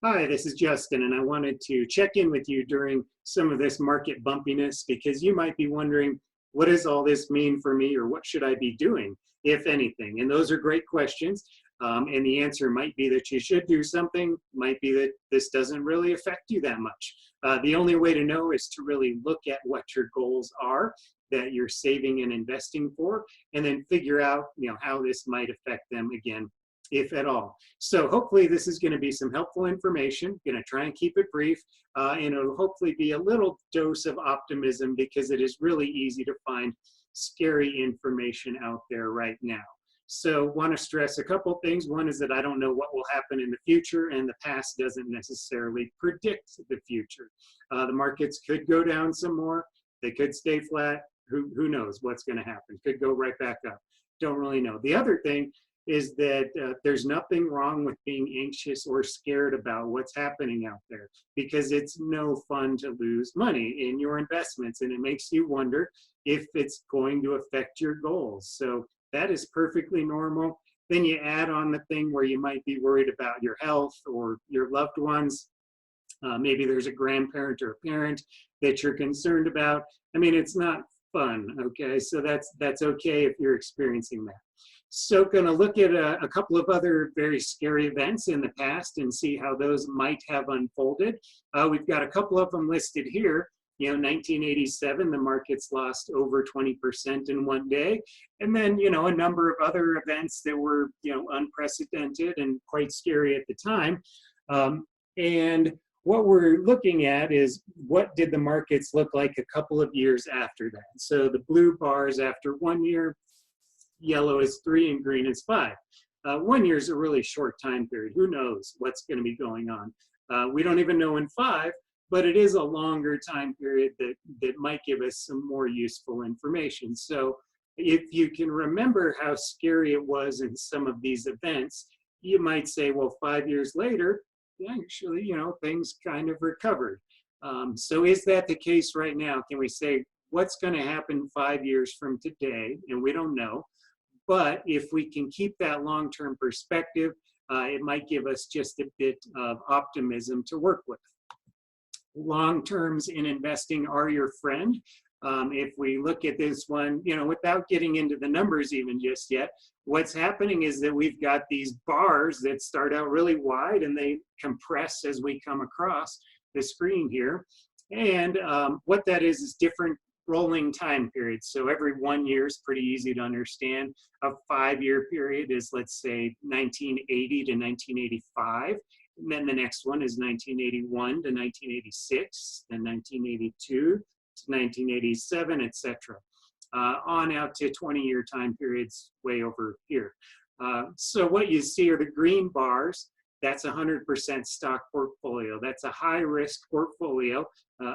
Hi, this is Justin, and I wanted to check in with you during some of this market bumpiness because you might be wondering, what does all this mean for me, or what should I be doing, if anything? And those are great questions. And the answer might be that you should do something, might be that this doesn't really affect you that much. The only way to know is to really look at what your goals are that you're saving and investing for, and then figure out, how this might affect them again, if at all. So hopefully this is going to be some helpful information. Going to try and keep it brief, and it'll hopefully be a little dose of optimism because it is really easy to find scary information out there right now. So want to stress a couple things. One is that I don't know what will happen in the future, and the past doesn't necessarily predict the future. The markets could go down some more. They could stay flat. Who knows what's going to happen? Could go right back up. Don't really know. The other thing is that there's nothing wrong with being anxious or scared about what's happening out there, because it's no fun to lose money in your investments, and it makes you wonder if it's going to affect your goals. So that is perfectly normal. Then you add on the thing where you might be worried about your health or your loved ones. Maybe there's a grandparent or a parent that you're concerned about. I mean, it's not fun, okay? So that's okay if you're experiencing that. So going to look at a couple of other very scary events in the past and see how those might have unfolded. We've got a couple of them listed here. 1987, the markets lost over 20% in one day. And then, a number of other events that were, unprecedented and quite scary at the time. And what we're looking at is, what did the markets look like a couple of years after that? So the blue bars after 1 year, yellow is 3, and green is 5. 1 year is a really short time period. Who knows what's going to be going on? We don't even know in 5, but it is a longer time period that might give us some more useful information. So if you can remember how scary it was in some of these events, you might say, well, 5 years later, yeah, actually, things kind of recovered. So is that the case right now? Can we say what's going to happen 5 years from today? And we don't know. But if we can keep that long-term perspective, it might give us just a bit of optimism to work with. Long terms in investing are your friend. If we look at this one, without getting into the numbers even just yet, what's happening is that we've got these bars that start out really wide and they compress as we come across the screen here. And what that is different rolling time periods. So every 1 year is pretty easy to understand. A 5-year period is, let's say, 1980 to 1985. And then the next one is 1981 to 1986, then 1982 to 1987, etc. On out to 20-year time periods way over here. So what you see are the green bars. That's 100% stock portfolio. That's a high-risk portfolio.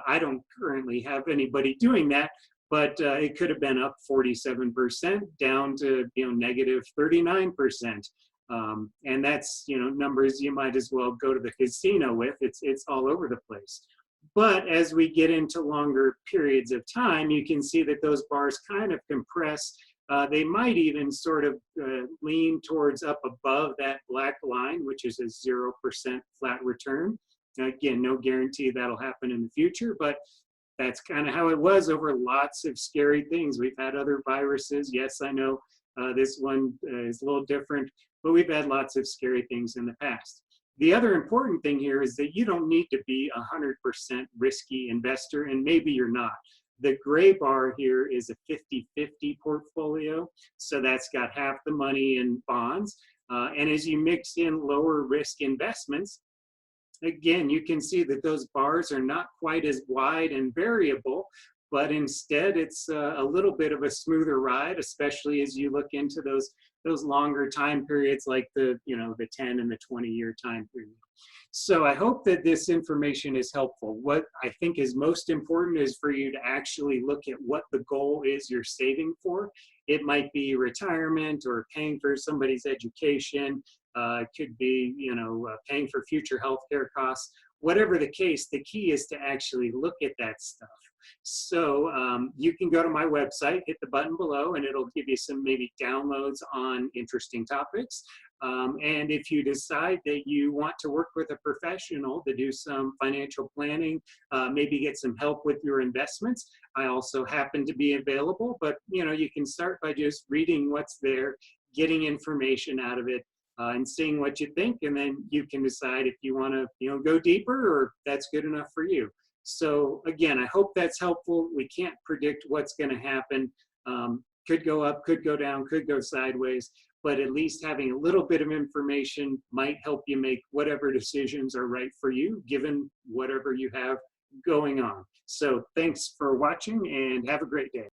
I don't currently have anybody doing that, but it could have been up 47% down to negative 39%. And that's numbers you might as well go to the casino with. It's all over the place. But as we get into longer periods of time, you can see that those bars kind of compress. They might even sort of lean towards up above that black line, which is a 0% flat return. Again, no guarantee that'll happen in the future, but that's kind of how it was over lots of scary things. We've had other viruses. Yes, I know this one is a little different, but we've had lots of scary things in the past. The other important thing here is that you don't need to be a 100% risky investor, and maybe you're not. The gray bar here is a 50-50 portfolio, so that's got half the money in bonds. And as you mix in lower risk investments, again, you can see that those bars are not quite as wide and variable, but instead it's a little bit of a smoother ride, especially as you look into those longer time periods like the 10 and the 20-year time period. So I hope that this information is helpful. What I think is most important is for you to actually look at what the goal is you're saving for. It might be retirement or paying for somebody's education. It could be, paying for future healthcare costs. whatever the case, the key is to actually look at that stuff. So you can go to my website, hit the button below, and it'll give you some maybe downloads on interesting topics. And if you decide that you want to work with a professional to do some financial planning, maybe get some help with your investments, I also happen to be available. But you can start by just reading what's there, getting information out of it, and seeing what you think, and then you can decide if you want to go deeper, or that's good enough for you. So again, I hope that's helpful. We can't predict what's going to happen. Could go up, could go down, could go sideways, but at least having a little bit of information might help you make whatever decisions are right for you, given whatever you have going on. So thanks for watching, and have a great day.